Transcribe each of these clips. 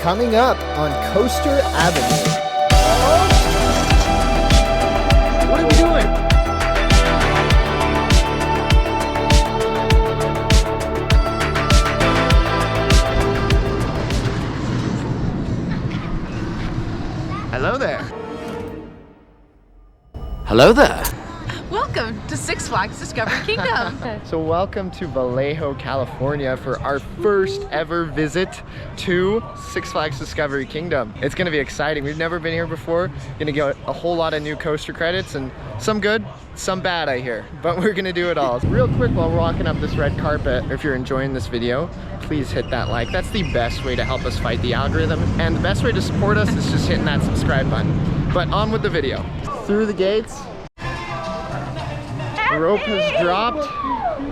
Coming up on Coaster Avenue. What are we doing? Hello there. Hello there. Welcome to Six Flags Discovery Kingdom. So welcome to Vallejo, California for our first ever visit to Six Flags Discovery Kingdom. It's gonna be exciting. We've never been here before. Gonna get a whole lot of new coaster credits, and some good, some bad I hear, but we're gonna do it all. Real quick, while we're walking up this red carpet, if you're enjoying this video, please hit that like. That's the best way to help us fight the algorithm, and the best way to support us is just hitting that subscribe button. But on with the video. Through the gates, the rope has dropped,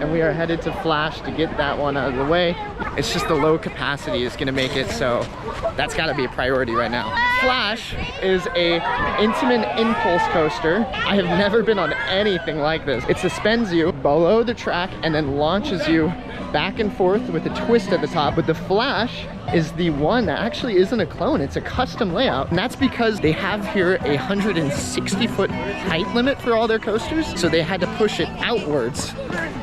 and we are headed to Flash to get that one out of the way. It's just the low capacity is gonna make it, so that's gotta be a priority right now. Flash is a intimate impulse coaster. I have never been on anything like this. It suspends you below the track and then launches you back and forth with a twist at the top. But the Flash is the one that actually isn't a clone, it's a custom layout. And that's because they have here a 160-foot height limit for all their coasters. So they had to push it outwards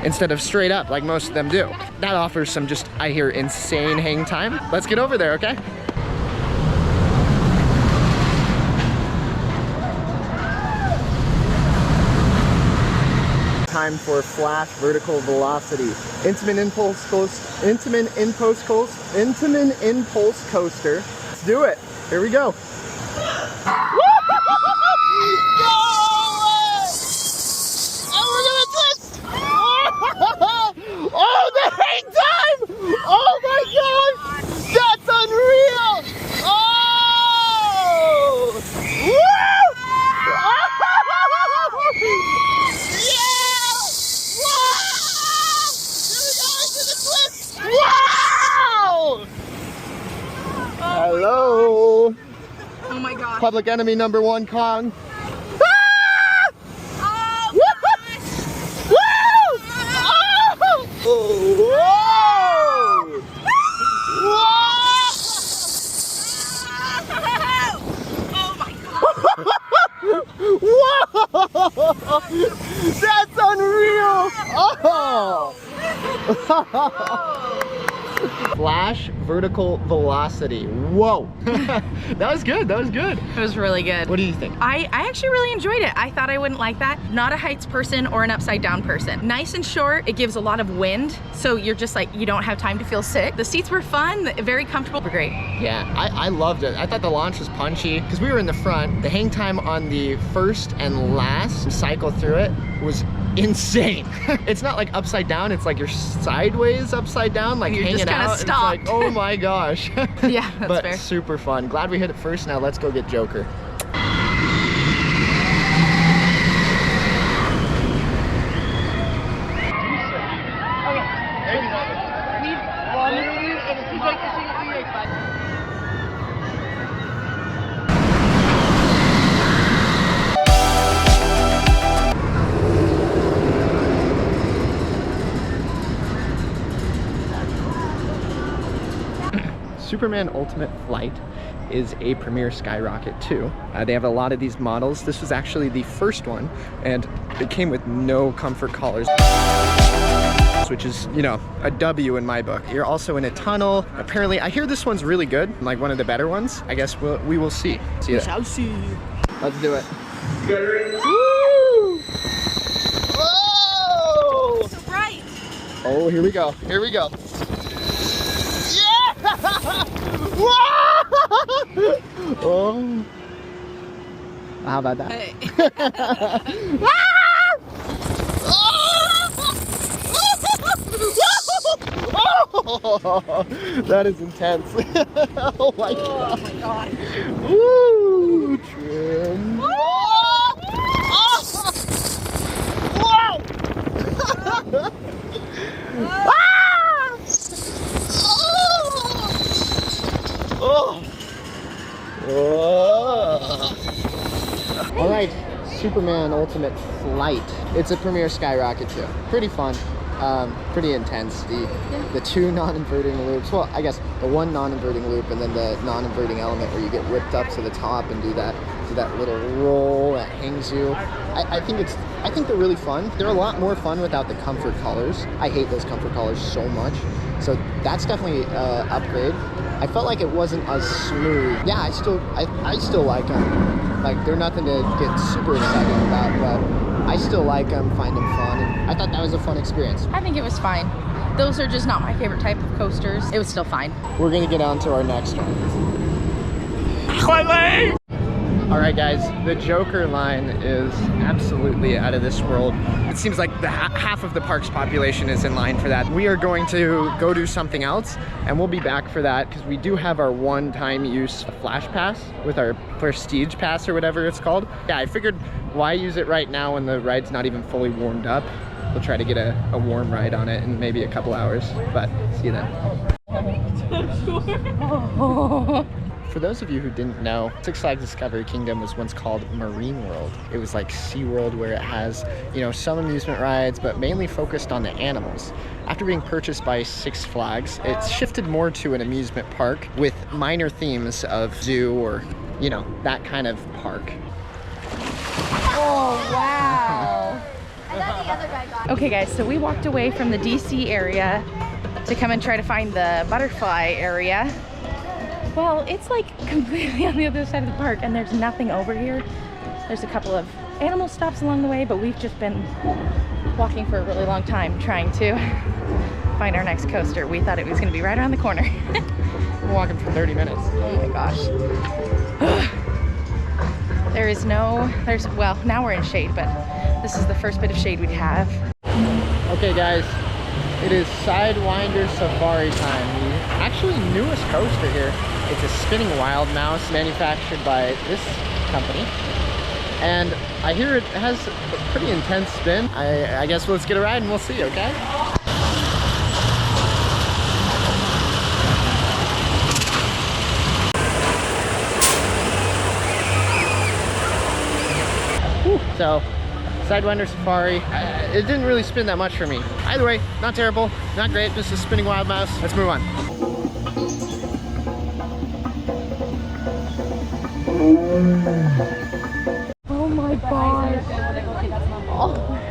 instead of straight up like most of them do. That offers some just, I hear, insane hang time. Let's get over there, okay? Time for Flash vertical velocity. Intimate impulse coaster. Let's do it. Here we go. Oh, the hang time! Oh my god! That's unreal! Oh! Woo! Wow! Hello! Oh my god. Public enemy number one, Kong. Whoa! That's unreal! Oh! Flash vertical velocity. Whoa! That was good. That was good. It was really good. What do you think? I actually really enjoyed it. I thought I wouldn't like that. Not a heights person or an upside down person. Nice and short. It gives a lot of wind, so you're just like, you don't have time to feel sick. The seats were fun, very comfortable, great. Yeah, I loved it. I thought the launch was punchy because we were in the front. The hang time on the first and last cycle through it was insane. It's not like upside down, it's like you're sideways upside down, like you're hanging just out. It's like, oh my gosh. Yeah, that's but fair. Super fun. Glad we hit it first. Now let's go get Joker. Superman Ultimate Flight is a Premier Skyrocket too. They have a lot of these models. This was actually the first one, and it came with no comfort collars, which is, you know, a W in my book. You're also in a tunnel. Apparently, I hear this one's really good, like one of the better ones. I guess we will see. We shall see. Let's do it. Woo! Whoa! So bright. Oh, here we go. Here we go. Whoa! Oh. How about that? Hey. Oh, that is intense. Oh my god. Oh my god. Woo! Trim. Whoa! Oh. All right, Superman Ultimate Flight. It's a Premier Skyrocket too. Pretty fun. pretty intense. The two non-inverting loops, well, I guess the one non-inverting loop and then the non-inverting element where you get whipped up to the top and do that little roll that hangs you. I think they're really fun. They're a lot more fun without the comfort collars. I hate those comfort collars so much. So that's definitely an upgrade. I felt like it wasn't as smooth. Yeah, I still like them. Like, they're nothing to get super excited about, but I still like them, find them fun. And I thought that was a fun experience. I think it was fine. Those are just not my favorite type of coasters. It was still fine. We're gonna get on to our next one. All right, guys, the Joker line is absolutely out of this world. It seems like half of the park's population is in line for that. We are going to go do something else, and we'll be back for that because we do have our one-time use flash pass with our prestige pass or whatever it's called. Yeah, I figured why use it right now when the ride's not even fully warmed up. We'll try to get a warm ride on it in maybe a couple hours, but see you then. For those of you who didn't know, Six Flags Discovery Kingdom was once called Marine World. It was like SeaWorld, where it has, you know, some amusement rides, but mainly focused on the animals. After being purchased by Six Flags, it shifted more to an amusement park with minor themes of zoo or, you know, that kind of park. Oh, wow. I thought the other guy got it. Okay, guys, so we walked away from the DC area to come and try to find the butterfly area. Well, it's like completely on the other side of the park and there's nothing over here. There's a couple of animal stops along the way, but we've just been walking for a really long time trying to find our next coaster. We thought it was gonna be right around the corner. We're walking for 30 minutes. Oh my gosh. Well, now we're in shade, but this is the first bit of shade we have. Okay, guys, it is Sidewinder Safari time. The actually newest coaster here. It's a spinning wild mouse manufactured by this company. And I hear it has a pretty intense spin. I guess let's get a ride and we'll see, okay? Whew. So, Sidewinder Safari, it didn't really spin that much for me. Either way, not terrible, not great, just a spinning wild mouse. Let's move on. Oh my gosh. Oh.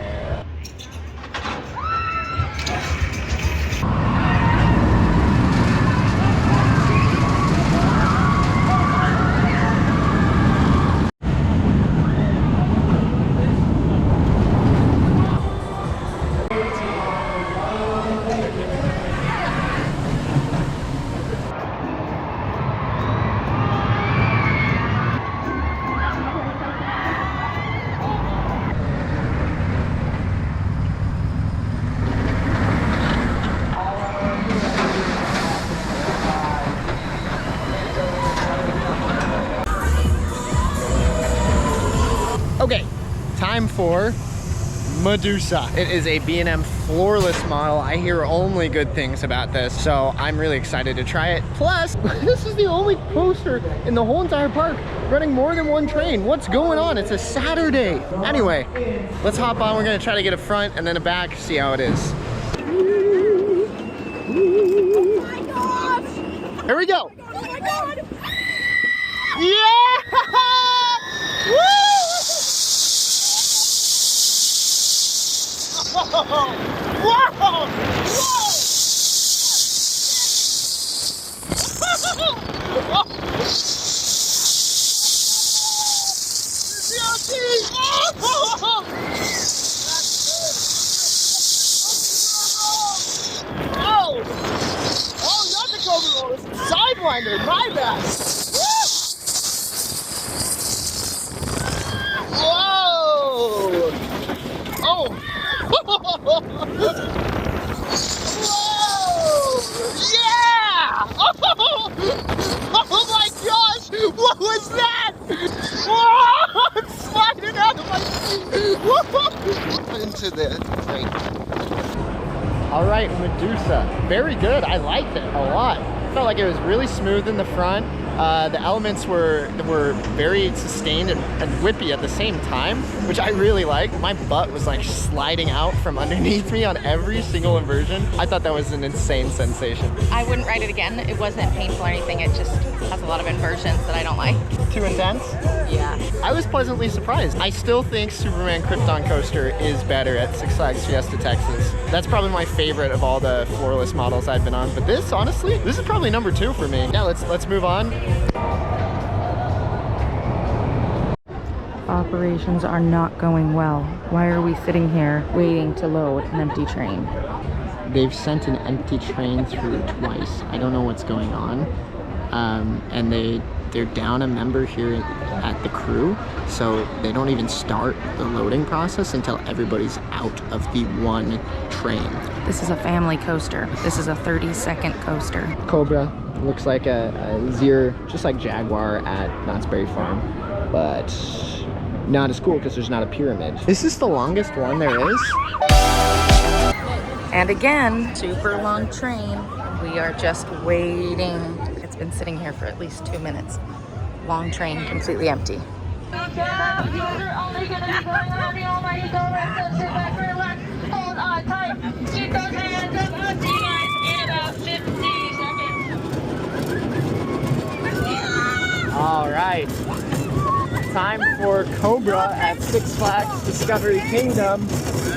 Okay, time for Medusa. It is a B&M floorless model. I hear only good things about this, so I'm really excited to try it. Plus, this is the only coaster in the whole entire park running more than one train. What's going on? It's a Saturday. Anyway, let's hop on. We're gonna try to get a front and then a back, see how it is. Oh my gosh! Here we go. Oh my god! Yeah! Woo! Whoa! Whoa! Oh! Oh, not the Cobra roll. It's the Sidewinder. My bad. Whoa! Oh! Whoa! Yeah! Oh my gosh! What was that? Whoa! I'm sliding out of my seat! Whoa! Into the thing. All right, Medusa. Very good. I liked it a lot. felt like it was really smooth in the front. The elements were very sustained and whippy at the same time, which I really liked. My butt was like sliding out from underneath me on every single inversion. I thought that was an insane sensation. I wouldn't ride it again. It wasn't painful or anything. It just has a lot of inversions that I don't like. Too intense? Yeah. I was pleasantly surprised. I still think Superman Krypton Coaster is better at Six Flags Fiesta Texas. That's probably my favorite of all the floorless models I've been on. But this, honestly, this is probably number 2 for me. Yeah, let's move on. Operations are not going well. Why are we sitting here waiting to load an empty train? They've sent an empty train through twice. I don't know what's going on. And they're down a member here at the crew, so they don't even start the loading process until everybody's out of the one train. This is a family coaster. This is a 30-second coaster. Cobra looks like a Zero, just like Jaguar at Knott's Berry Farm, but not as cool because there's not a pyramid. This is the longest one there is. And again, super long train. We are just waiting. It's been sitting here for at least 2 minutes. Long train, completely empty. All right, time for Cobra at Six Flags Discovery Kingdom.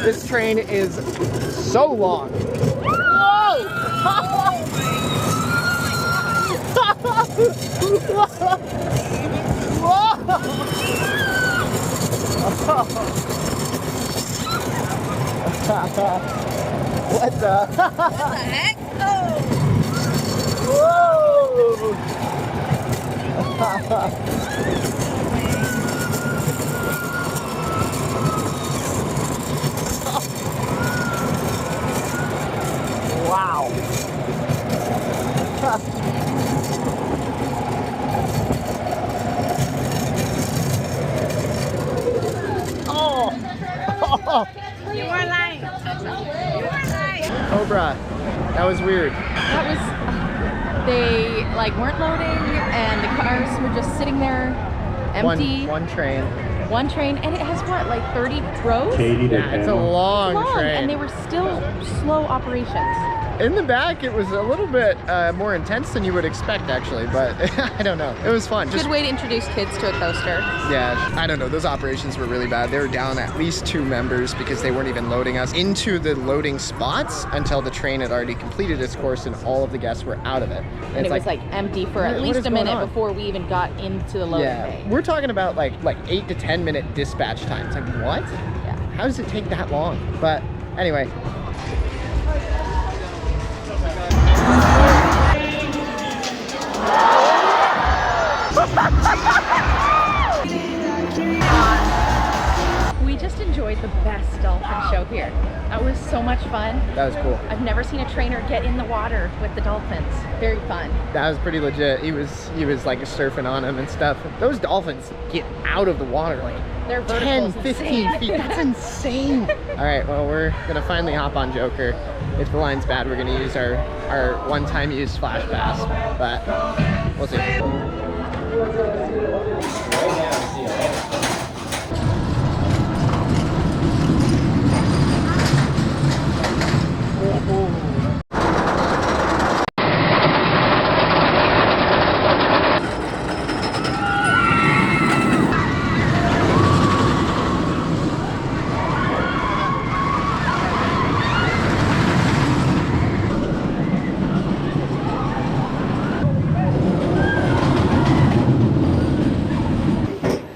This train is so long. Whoa! What the heck? Whoa! Wow. You were lying. You were lying. Cobra, that was weird. That was, they like weren't loading and the cars were just sitting there empty. One train. One train, and it has what, like 30 rows? Yeah, it's a long train. And they were still slow operations. In the back, it was a little bit more intense than you would expect, actually, but I don't know. It was fun. Good way to introduce kids to a coaster. Yeah, I don't know. Those operations were really bad. They were down at least 2 members because they weren't even loading us into the loading spots until the train had already completed its course and all of the guests were out of it. And it was like empty for at least a minute before we even got into the loading bay. We're talking about like 8 to 10 minute dispatch times. Like, what? Yeah. How does it take that long? But anyway. We just enjoyed the best dolphin show here. That was so much fun. That was cool. I've never seen a trainer get in the water with the dolphins. Very fun. That was pretty legit. He was like surfing on them and stuff. Those dolphins get out of the water like Their 10, vertical's 15 insane. feet. That's insane. All right, well, we're gonna finally hop on Joker. If the line's bad, we're gonna use our one-time use flash pass, but we'll see.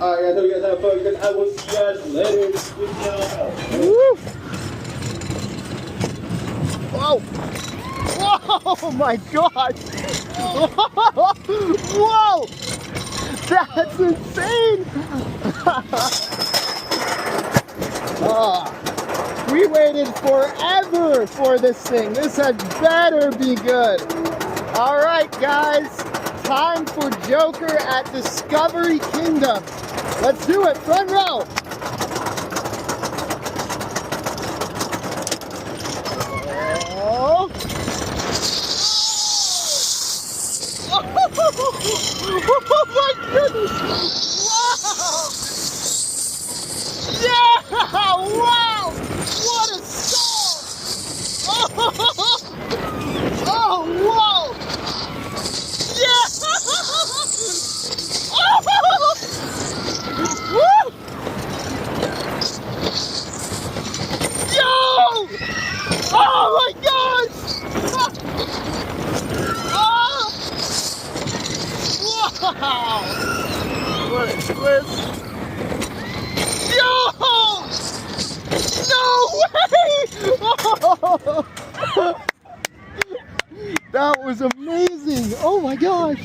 I know you guys have fun because I will see you guys later. Woo! Whoa! Whoa! Oh my God! Whoa! That's insane! Oh, we waited forever for this thing. This had better be good. All right, guys. Time for Joker at Discovery Kingdom. Let's do it, front row. Oh. Oh my goodness! Wow! Yeah! Wow! What a stall! Oh, whoa! Yeah! Woo! Yo! Oh my gosh! Oh! Wow! What a twist! Yo! No way! That was amazing! Oh my gosh!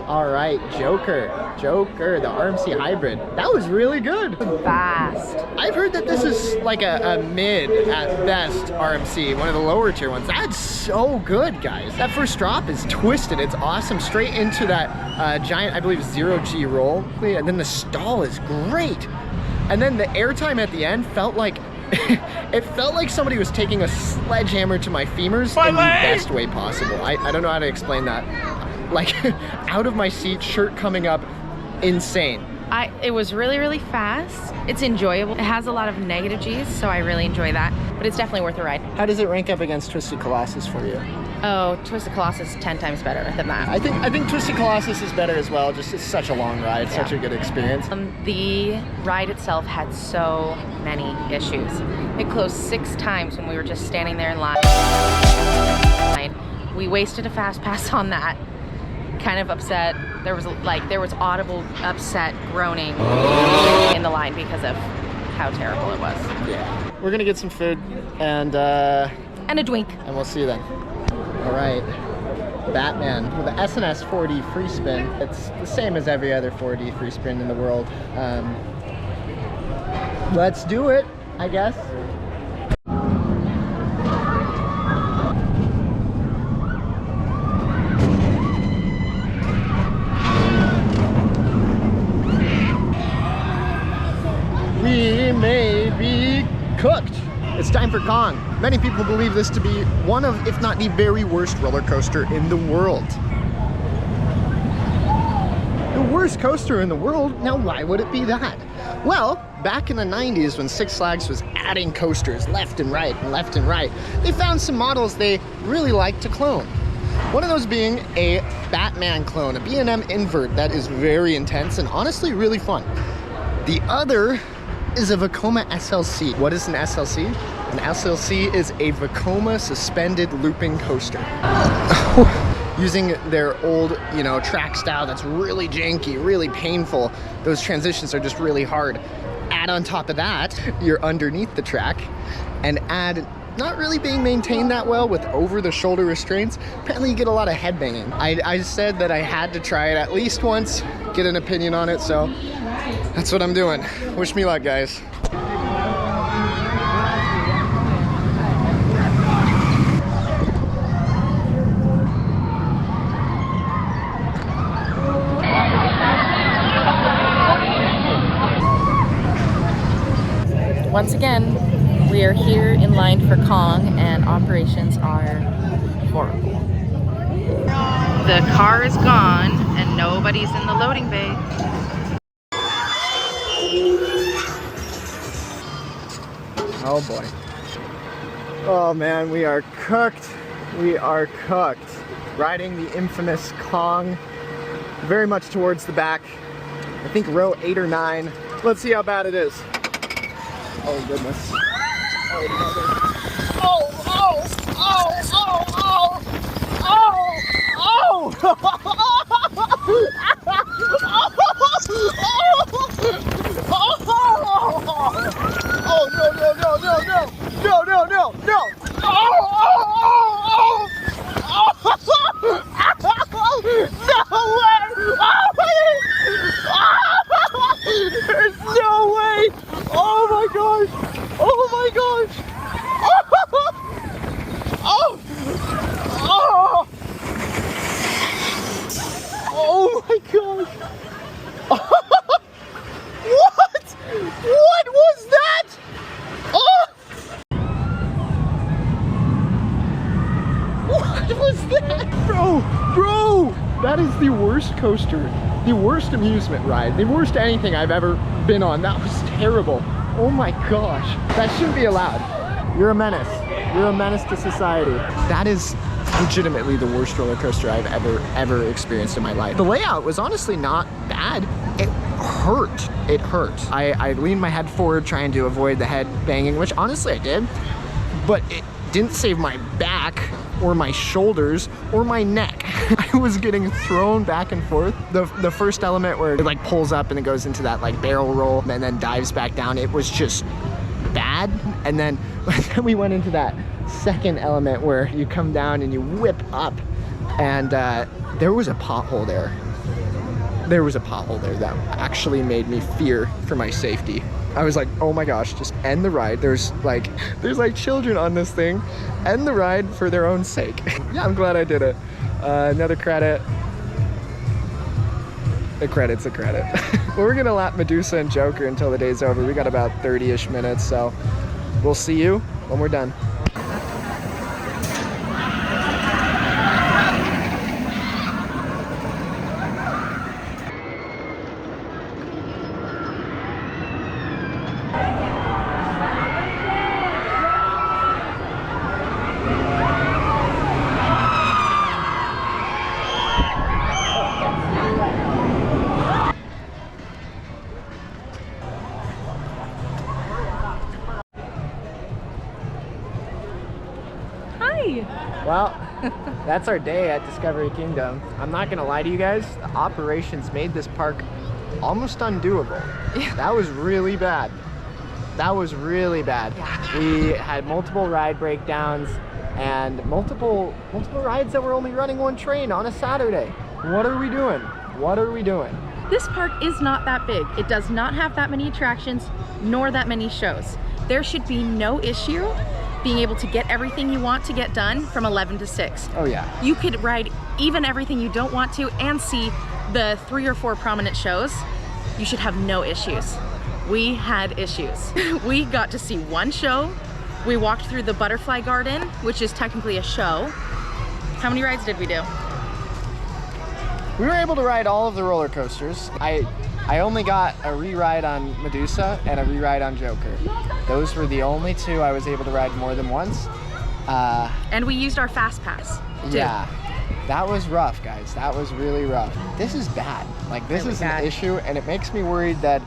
All right, Joker, the RMC hybrid. That was really good. Fast. I've heard that this is like a mid at best RMC, one of the lower tier ones. That's so good, guys. That first drop is twisted. It's awesome. Straight into that giant, I believe, 0G roll. And then the stall is great. And then the airtime at the end felt like it felt like somebody was taking a sledgehammer to my femurs in the best way possible. I don't know how to explain that. Like, out of my seat, shirt coming up, insane. It was really, really fast. It's enjoyable. It has a lot of negative G's, so I really enjoy that. But it's definitely worth a ride. How does it rank up against Twisted Colossus for you? Oh, Twisted Colossus 10 times better than that. I think Twisted Colossus is better as well. Just it's such a long ride, such a good experience. The ride itself had so many issues. It closed 6 times when we were just standing there in line. We wasted a fast pass on that. Kind of upset. There was audible upset groaning in the line because of how terrible it was. Yeah. We're gonna get some food and a drink. And we'll see you then. All right. Batman with the SNS 4D free spin. It's the same as every other 4D free spin in the world. Let's do it, I guess. We may be cooked. It's time for Kong. Many people believe this to be one of, if not the very worst roller coaster in the world. The worst coaster in the world? Now why would it be that? Well, back in the 90s when Six Flags was adding coasters left and right, they found some models they really liked to clone. One of those being a Batman clone, a B&M invert that is very intense and honestly really fun. The other is a Vekoma SLC. What is an SLC? An SLC is a Vekoma suspended looping coaster. Using their old, track style that's really janky, really painful. Those transitions are just really hard. Add on top of that, you're underneath the track, and add not really being maintained that well with over-the-shoulder restraints. Apparently you get a lot of headbanging. I said that I had to try it at least once, get an opinion on it, so that's what I'm doing. Wish me luck, guys. Once again, we are here in line for Kong and operations are horrible. The car is gone and nobody's in the loading bay. Oh boy. Oh man, we are cooked. We are cooked. Riding the infamous Kong very much towards the back. I think row 8 or 9. Let's see how bad it is. Oh goodness. Oh mother. Oh, oh, oh, oh, oh, oh, oh, oh, no, no, no, no, no, no, no, no, no. Oh, oh, oh, oh, no way. There's no way. Oh my gosh. Oh my gosh. Oh, oh, oh my gosh. What? What was that? Oh! What was that? Bro, that is the worst coaster, the worst amusement ride, the worst anything I've ever been on. That was terrible. Oh my gosh. That shouldn't be allowed. You're a menace. You're a menace to society. That is legitimately the worst roller coaster I've ever experienced in my life. The layout was honestly not bad. It hurt. It hurt. I leaned my head forward trying to avoid the head banging, which honestly I did, but it didn't save my back or my shoulders or my neck. I was getting thrown back and forth. The first element where it like pulls up and it goes into that like barrel roll and then dives back down, it was just bad. And then we went into that second element where you come down and you whip up, and there was a pothole there. There was a pothole there that actually made me fear for my safety. I was like, oh my gosh, just end the ride. There's like children on this thing. End the ride for their own sake. Yeah, I'm glad I did it. Another credit. A credit's a credit. Well, we're gonna lap Medusa and Joker until the day's over. We got about 30-ish minutes, so we'll see you when we're done. Well, that's our day at Discovery Kingdom. I'm not gonna lie to you guys, the operations made this park almost undoable. Yeah. That was really bad. That was really bad. Yeah. We had multiple ride breakdowns and multiple rides that were only running one train on a Saturday. What are we doing? What are we doing? This park is not that big. It does not have that many attractions, nor that many shows. There should be no issue being able to get everything you want to get done from 11 to 6. Oh yeah. You could ride even everything you don't want to and see the 3 or 4 prominent shows. You should have no issues. We had issues. We got to see one show. We walked through the Butterfly Garden, which is technically a show. How many rides did we do? We were able to ride all of the roller coasters. I only got a re-ride on Medusa and a re-ride on Joker. Those were the only 2 I was able to ride more than once. And we used our Fast Pass. Yeah, that was rough, guys. That was really rough. This is bad. Like, this is an issue, and it makes me worried that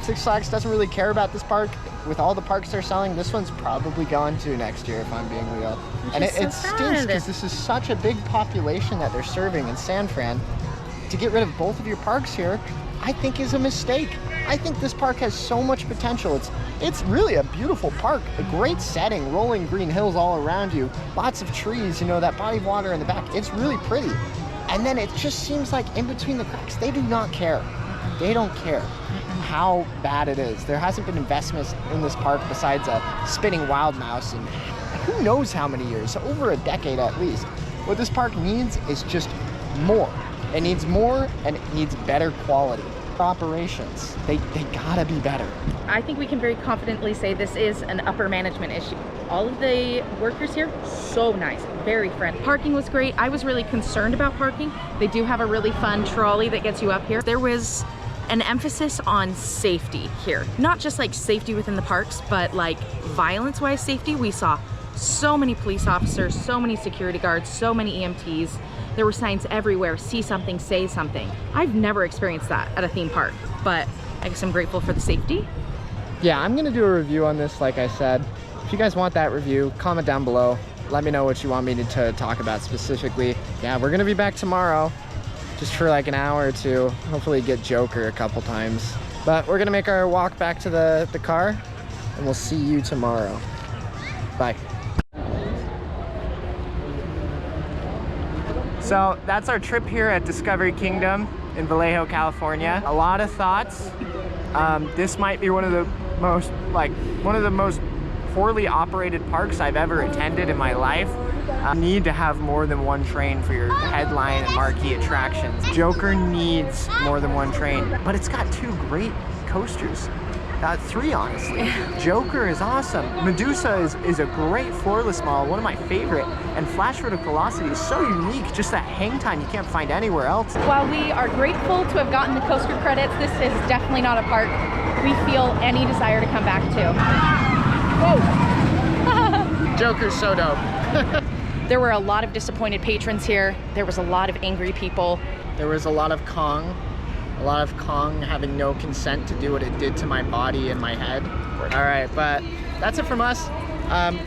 Six Flags doesn't really care about this park. With all the parks they're selling, this one's probably gone to next year, if I'm being real. And it stinks because this is such a big population that they're serving in San Fran. To get rid of both of your parks here, I think is a mistake. I think this park has so much potential. It's really a beautiful park, a great setting, rolling green hills all around you, lots of trees, you know, that body of water in the back. It's really pretty. And then it just seems like in between the cracks, they do not care. They don't care how bad it is. There hasn't been investments in this park besides a spinning wild mouse in who knows how many years, over a decade at least. What this park needs is just more. It needs more, and it needs better quality. Operations, they gotta be better. I think we can very confidently say this is an upper management issue. All of the workers here, so nice, very friendly. Parking was great. I was really concerned about parking. They do have a really fun trolley that gets you up here. There was an emphasis on safety here. Not just like safety within the parks, but like violence-wise safety. We saw so many police officers, so many security guards, so many EMTs. There were signs everywhere, see something, say something. I've never experienced that at a theme park, but I guess I'm grateful for the safety. Yeah, I'm gonna do a review on this, like I said. If you guys want that review, comment down below. Let me know what you want me to talk about specifically. Yeah, we're gonna be back tomorrow, just for like an hour or 2. Hopefully get Joker a couple times. But we're gonna make our walk back to the car, and we'll see you tomorrow. Bye. So that's our trip here at Discovery Kingdom in Vallejo, California. A lot of thoughts. This might be one of the most poorly operated parks I've ever attended in my life. You need to have more than one train for your headline and marquee attractions. Joker needs more than one train, but it's got 2 great coasters. 3 honestly. Jonkler is awesome. Medusa is a great floorless model, one of my favorite. And Flash Vertical Velocity is so unique, just that hang time you can't find anywhere else. While we are grateful to have gotten the coaster credits, this is definitely not a park we feel any desire to come back to. Whoa! Joker's so dope. There were a lot of disappointed patrons here. There was a lot of angry people. There was a lot of Kong having no consent to do what it did to my body and my head. All right, but that's it from us.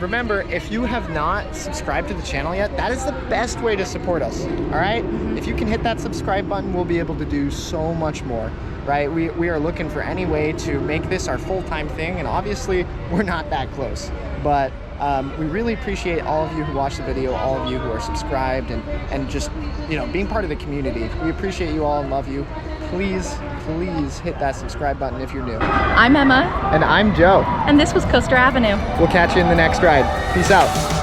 Remember, if you have not subscribed to the channel yet, that is the best way to support us, all right? If you can hit that subscribe button, we'll be able to do so much more, right? We are looking for any way to make this our full-time thing, and obviously, we're not that close. But we really appreciate all of you who watch the video, all of you who are subscribed, and just, you know, being part of the community. We appreciate you all and love you. Please hit that subscribe button if you're new. I'm Emma. And I'm Joe. And this was Coaster Avenue. We'll catch you in the next ride. Peace out.